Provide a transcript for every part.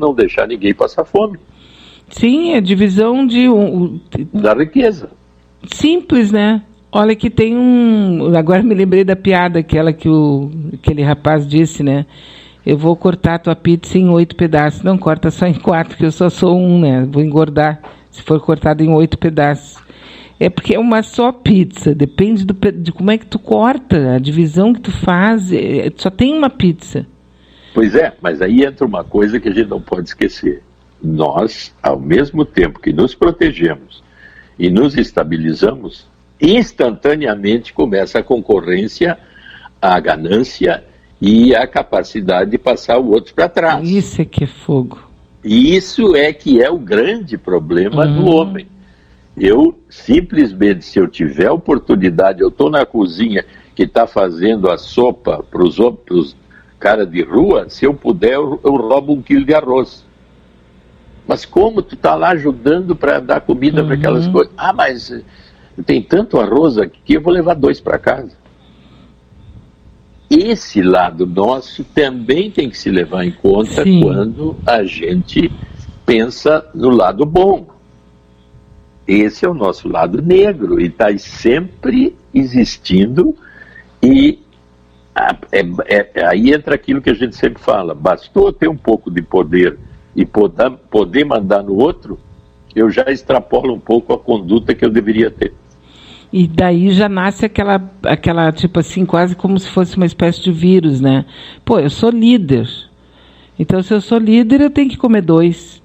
não deixar ninguém passar fome. Sim, é divisão da riqueza. Simples, né? Olha que tem agora me lembrei da piada aquela que aquele rapaz disse, né? Eu vou cortar a tua pizza em 8 pedaços. Não, corta só em 4, que eu só sou um, né? Vou engordar se for cortado em 8 pedaços. É porque é uma só pizza, depende de como é que tu corta, a divisão que tu faz, só tem uma pizza. Pois é, mas aí entra uma coisa que a gente não pode esquecer. Nós, ao mesmo tempo que nos protegemos e nos estabilizamos, instantaneamente começa a concorrência, a ganância e a capacidade de passar o outro para trás. Isso é que é fogo. E isso é que é o grande problema do homem. Eu, simplesmente, se eu tiver oportunidade, eu estou na cozinha que está fazendo a sopa para os caras de rua, se eu puder, eu roubo 1 quilo de arroz. Mas como tu está lá ajudando para dar comida para aquelas coisas? Ah, mas tem tanto arroz aqui, eu vou levar 2 para casa. Esse lado nosso também tem que se levar em conta. Sim. Quando a gente pensa no lado bom. Esse é o nosso lado negro e está sempre existindo, e aí entra aquilo que a gente sempre fala: bastou ter um pouco de poder e poder mandar no outro, eu já extrapolo um pouco a conduta que eu deveria ter. E daí já nasce aquela tipo assim, quase como se fosse uma espécie de vírus, né? Pô, eu sou líder, então se eu sou líder eu tenho que comer 2.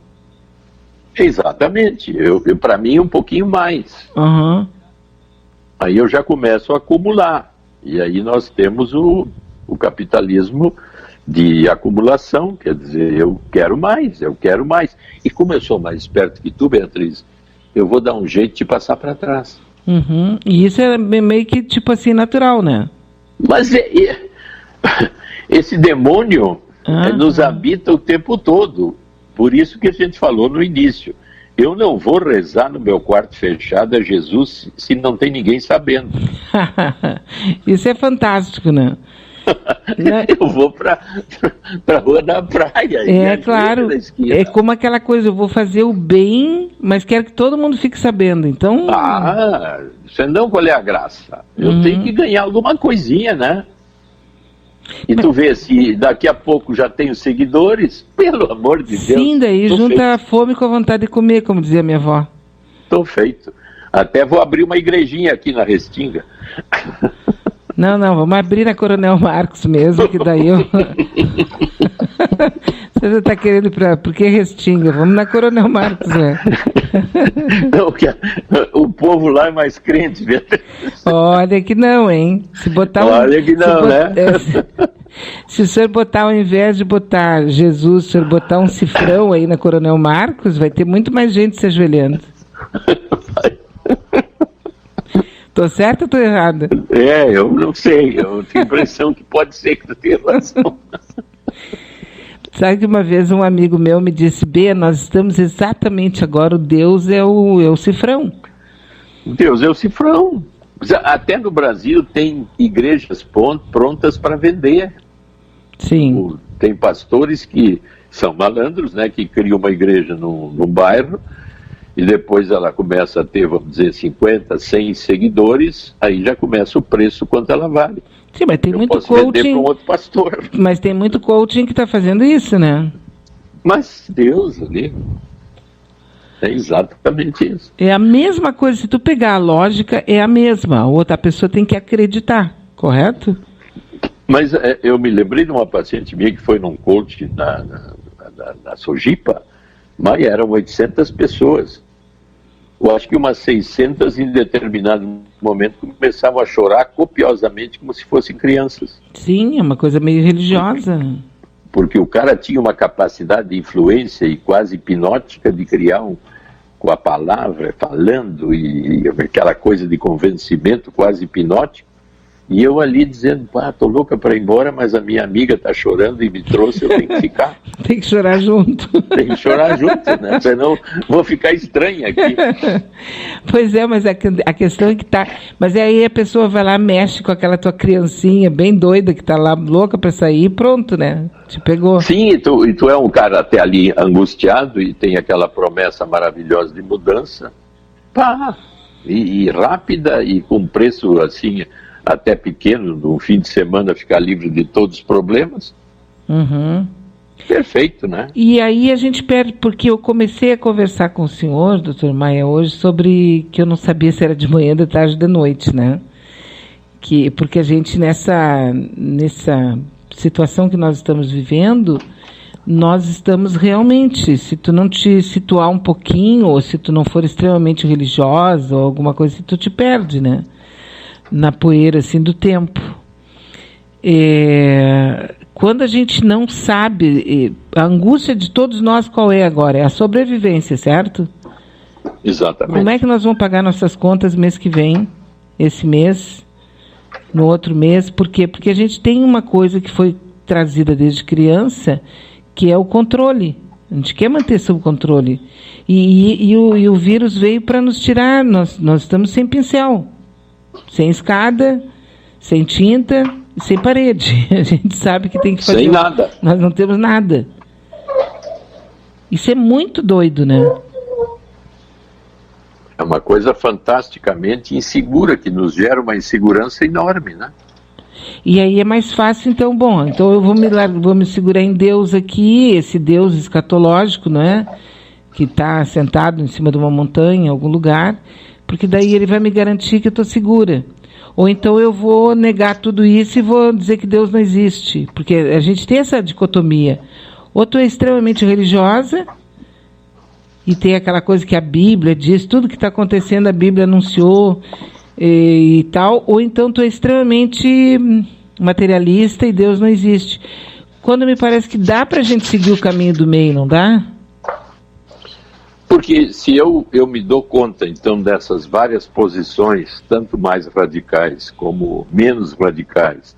Exatamente, para mim um pouquinho mais. Aí eu já começo a acumular, e aí nós temos o capitalismo de acumulação, quer dizer, eu quero mais, e como eu sou mais esperto que tu, Beatriz, eu vou dar um jeito de passar para trás. E isso é meio que tipo assim natural, né? Mas esse demônio nos habita o tempo todo. Por isso que a gente falou no início: eu não vou rezar no meu quarto fechado a Jesus se não tem ninguém sabendo. Isso é fantástico, né? Eu vou para a rua da praia. É claro, é como aquela coisa: eu vou fazer o bem, mas quero que todo mundo fique sabendo. Então, senão qual é a graça? Eu tenho que ganhar alguma coisinha, né? E tu vê, se daqui a pouco já tenho seguidores, pelo amor de Deus. Sim, daí junta a fome com a vontade de comer, como dizia minha avó. Tô feito. Até vou abrir uma igrejinha aqui na Restinga. Não, vamos abrir na Coronel Marcos mesmo, que daí eu... Você já está querendo por que Restinga? Vamos na Coronel Marcos, né? Não, o povo lá é mais crente, viu? Olha que não, hein? Olha que não, né? Se o senhor botar, ao invés de botar Jesus, o senhor botar um cifrão aí na Coronel Marcos, vai ter muito mais gente se ajoelhando. Tô certo ou tô errada? Eu não sei, eu tenho a impressão que pode ser que tu tenha razão. Sabe que uma vez um amigo meu me disse: Bê, nós estamos exatamente agora, o Deus é o cifrão. Deus é o cifrão. Até no Brasil tem igrejas prontas para vender. Sim. Tem pastores que são malandros, né, que criam uma igreja num bairro, e depois ela começa a ter, vamos dizer, 50, 100 seguidores, aí já começa o preço quanto ela vale. Sim, mas tem eu muito posso coaching. Vender para um outro pastor. Mas tem muito coaching que está fazendo isso, né? Mas Deus, amigo, é exatamente isso. É a mesma coisa, se tu pegar a lógica, é a mesma. A outra pessoa tem que acreditar, correto? Mas eu me lembrei de uma paciente minha que foi num coaching na Sojipa, mas eram 800 pessoas. Eu acho que umas 600 em determinado momento começavam a chorar copiosamente como se fossem crianças. Sim, é uma coisa meio religiosa. Porque o cara tinha uma capacidade de influência e quase hipnótica de criar com a palavra, falando, e aquela coisa de convencimento quase hipnótico. E eu ali dizendo, tô louca para ir embora, mas a minha amiga tá chorando e me trouxe, eu tenho que ficar. Tem que chorar junto. Tem que chorar junto, né? Senão vou ficar estranha aqui. Pois é, mas a questão é que tá... Mas aí a pessoa vai lá, mexe com aquela tua criancinha bem doida que tá lá, louca para sair, e pronto, né? Te pegou. Sim, e tu é um cara até ali angustiado e tem aquela promessa maravilhosa de mudança. E rápida e com preço assim... até pequeno, no fim de semana ficar livre de todos os problemas. Uhum. Perfeito, né? E aí a gente perde, porque eu comecei a conversar com o senhor, doutor Maia, hoje, sobre que eu não sabia se era de manhã, de tarde, de noite, né? Porque a gente, nessa situação que nós estamos vivendo, nós estamos realmente, se tu não te situar um pouquinho, ou se tu não for extremamente religiosa, ou alguma coisa, tu te perde, né? Na poeira, assim, do tempo. Quando a gente não sabe, a angústia de todos nós qual é agora? É a sobrevivência, certo? Exatamente. Como é que nós vamos pagar nossas contas mês que vem, esse mês, no outro mês? Por quê? Porque a gente tem uma coisa que foi trazida desde criança, que é o controle. A gente quer manter sob controle. E o vírus veio para nos tirar, nós estamos sem pincel. Sem escada, sem tinta, sem parede. A gente sabe que tem que fazer... Sem nada. Nós não temos nada. Isso é muito doido, né? É uma coisa fantasticamente insegura, que nos gera uma insegurança enorme, né? E aí é mais fácil, então, então eu vou me segurar em Deus aqui, esse Deus escatológico, não é? Que está sentado em cima de uma montanha, em algum lugar... porque daí ele vai me garantir que eu estou segura. Ou então eu vou negar tudo isso e vou dizer que Deus não existe. Porque a gente tem essa dicotomia. Ou tu é extremamente religiosa e tem aquela coisa que a Bíblia diz, tudo que está acontecendo a Bíblia anunciou e tal. Ou então tu é extremamente materialista e Deus não existe. Quando me parece que dá para a gente seguir o caminho do meio, não dá? Porque se eu me dou conta, então, dessas várias posições, tanto mais radicais como menos radicais,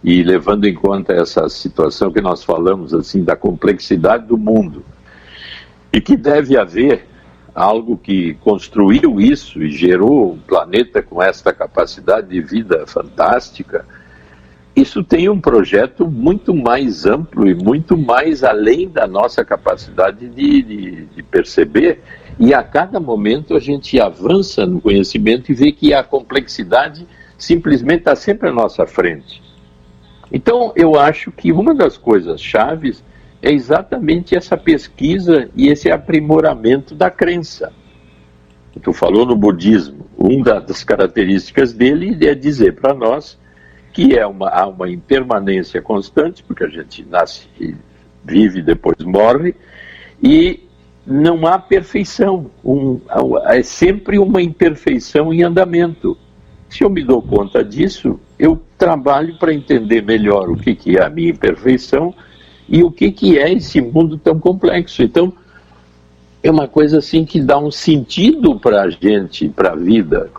e levando em conta essa situação que nós falamos, assim, da complexidade do mundo, e que deve haver algo que construiu isso e gerou um planeta com esta capacidade de vida fantástica, isso tem um projeto muito mais amplo e muito mais além da nossa capacidade de perceber. E a cada momento a gente avança no conhecimento e vê que a complexidade simplesmente está sempre à nossa frente. Então, eu acho que uma das coisas chaves é exatamente essa pesquisa e esse aprimoramento da crença. Tu falou no budismo, uma das características dele é dizer para nós que há uma impermanência constante, porque a gente nasce e vive e depois morre, e não há perfeição, é sempre uma imperfeição em andamento. Se eu me dou conta disso, eu trabalho para entender melhor o que é a minha imperfeição e o que é esse mundo tão complexo. Então, é uma coisa assim que dá um sentido para a gente, para a vida,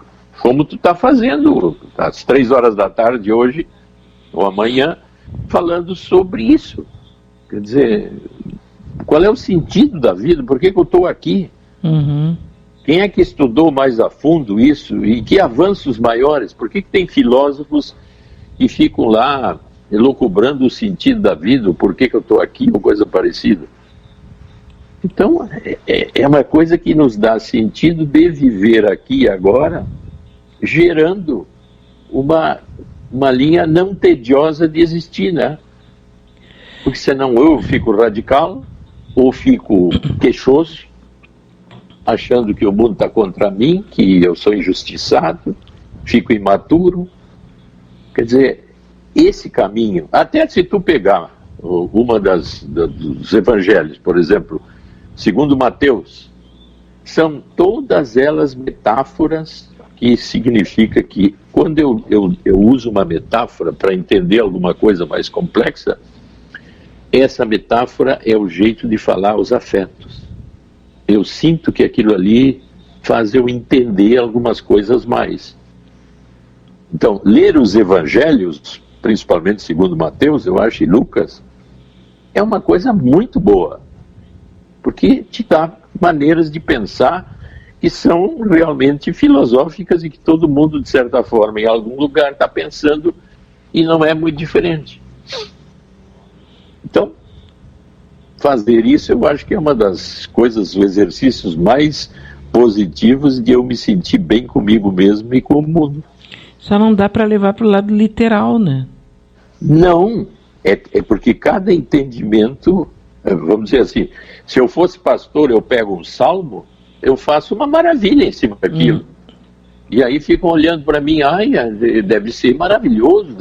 como tu está fazendo às 3 horas da tarde hoje, ou amanhã, falando sobre isso. Quer dizer, qual é o sentido da vida? Por que eu estou aqui? Uhum. Quem é que estudou mais a fundo isso? E que avanços maiores? Por que tem filósofos que ficam lá elucubrando o sentido da vida? Por que eu estou aqui? Ou coisa parecida. Então, é uma coisa que nos dá sentido de viver aqui e agora, gerando uma linha não tediosa de existir, né? Porque senão eu fico radical, ou fico queixoso, achando que o mundo está contra mim, que eu sou injustiçado, fico imaturo. Quer dizer, esse caminho, até se tu pegar uma dos evangelhos, por exemplo, segundo Mateus, são todas elas metáforas, que significa que quando eu uso uma metáfora para entender alguma coisa mais complexa, essa metáfora é o jeito de falar os afetos. Eu sinto que aquilo ali faz eu entender algumas coisas mais. Então, ler os evangelhos, principalmente segundo Mateus, eu acho, e Lucas, é uma coisa muito boa, porque te dá maneiras de pensar que são realmente filosóficas e que todo mundo, de certa forma, em algum lugar está pensando e não é muito diferente. Então, fazer isso eu acho que é uma das coisas, os exercícios mais positivos de eu me sentir bem comigo mesmo e com o mundo. Só não dá para levar para o lado literal, né? Não, é porque cada entendimento, vamos dizer assim, se eu fosse pastor, eu pego um salmo, eu faço uma maravilha em cima daquilo. E aí ficam olhando para mim, deve ser maravilhoso,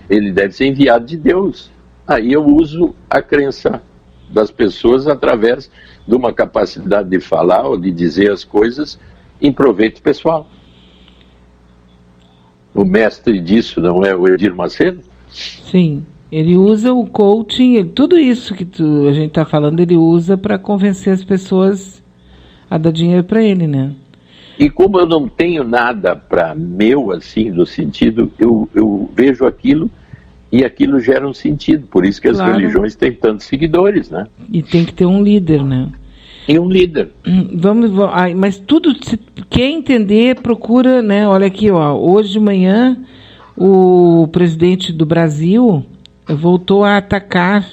ele deve ser enviado de Deus. Aí eu uso a crença das pessoas através de uma capacidade de falar ou de dizer as coisas em proveito pessoal. O mestre disso não é o Edir Macedo? Sim, ele usa o coaching, tudo isso que a gente está falando, ele usa para convencer as pessoas a dar dinheiro para ele, né? E como eu não tenho nada para meu, assim, no sentido, eu vejo aquilo e aquilo gera um sentido. Por isso que as religiões têm tantos seguidores, né? E tem que ter um líder, né? E um líder. Mas tudo, se quer entender, procura, né? Olha aqui, ó, hoje de manhã o presidente do Brasil voltou a atacar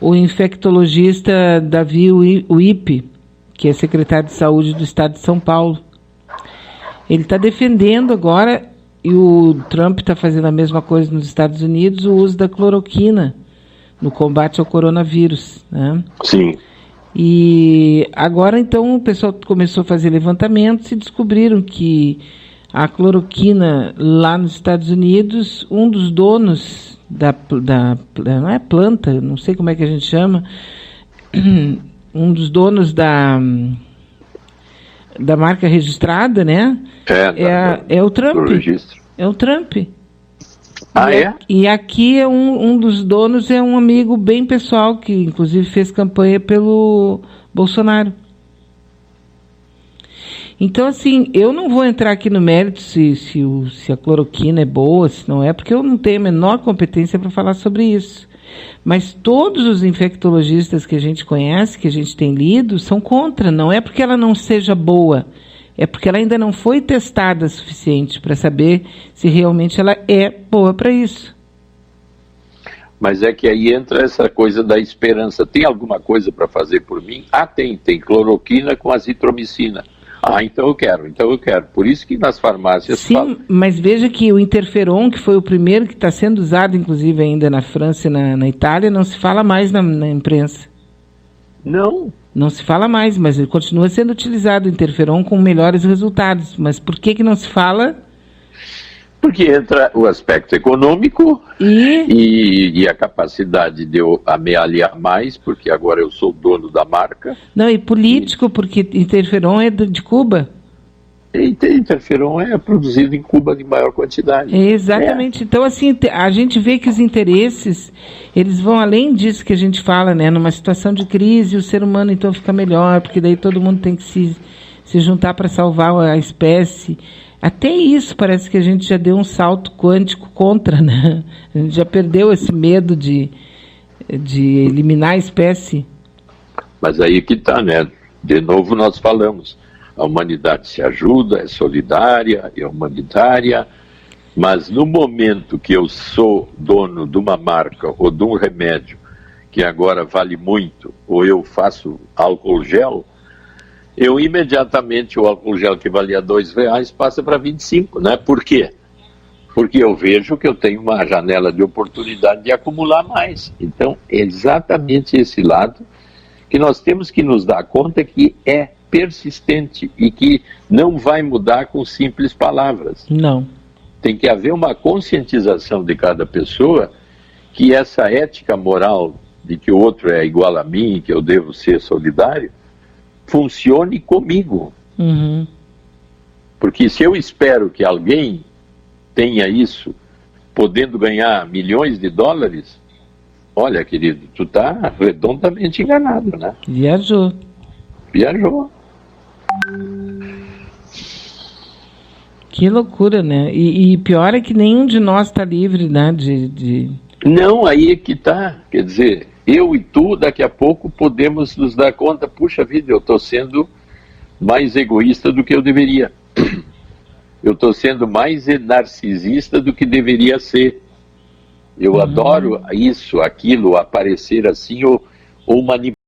o infectologista Davi Uip, que é secretário de saúde do estado de São Paulo. Ele está defendendo agora, e o Trump está fazendo a mesma coisa nos Estados Unidos, o uso da cloroquina no combate ao coronavírus, né? Sim. E agora, então, o pessoal começou a fazer levantamentos e descobriram que a cloroquina lá nos Estados Unidos, um dos donos não é planta, não sei como é que a gente chama, um dos donos da marca registrada, né? É o Trump. É o Trump. E aqui um dos donos é um amigo bem pessoal, que inclusive fez campanha pelo Bolsonaro. Então, assim, eu não vou entrar aqui no mérito se a cloroquina é boa, se não é, porque eu não tenho a menor competência para falar sobre isso. Mas todos os infectologistas que a gente conhece, que a gente tem lido, são contra. Não é porque ela não seja boa, é porque ela ainda não foi testada o suficiente para saber se realmente ela é boa para isso. Mas é que aí entra essa coisa da esperança. Tem alguma coisa para fazer por mim? Tem cloroquina com azitromicina. Então eu quero. Por isso que nas farmácias... Sim, mas veja que o interferon, que foi o primeiro que está sendo usado, inclusive ainda na França e na Itália, não se fala mais na imprensa. Não se fala mais, mas ele continua sendo utilizado, o interferon, com melhores resultados. Mas por que não se fala? Porque entra o aspecto econômico e a capacidade de eu amealhar mais, porque agora eu sou dono da marca. Não, e político, porque interferon é de Cuba. Interferon é produzido em Cuba de maior quantidade. Exatamente. Então, assim, a gente vê que os interesses, eles vão além disso que a gente fala, né? Numa situação de crise, o ser humano, então, fica melhor, porque daí todo mundo tem que se juntar para salvar a espécie. Até isso parece que a gente já deu um salto quântico contra, né? A gente já perdeu esse medo de eliminar a espécie. Mas aí que está, né? De novo nós falamos, a humanidade se ajuda, é solidária, é humanitária, mas no momento que eu sou dono de uma marca ou de um remédio que agora vale muito, ou eu faço álcool gel, eu imediatamente, o álcool gel que valia R$2 passa para 25, né? Por quê? Porque eu vejo que eu tenho uma janela de oportunidade de acumular mais. Então, é exatamente esse lado que nós temos que nos dar conta que é persistente e que não vai mudar com simples palavras. Não. Tem que haver uma conscientização de cada pessoa que essa ética moral de que o outro é igual a mim, que eu devo ser solidário, funcione comigo. Uhum. Porque se eu espero que alguém tenha isso, podendo ganhar milhões de dólares, olha, querido, tu tá redondamente enganado, né? Viajou. Que loucura, né? E pior é que nenhum de nós está livre, né? Não, aí é que tá. Quer dizer, eu e tu, daqui a pouco, podemos nos dar conta, puxa vida, eu estou sendo mais egoísta do que eu deveria. Eu estou sendo mais narcisista do que deveria ser. Eu adoro isso, aquilo, aparecer assim, ou manipular.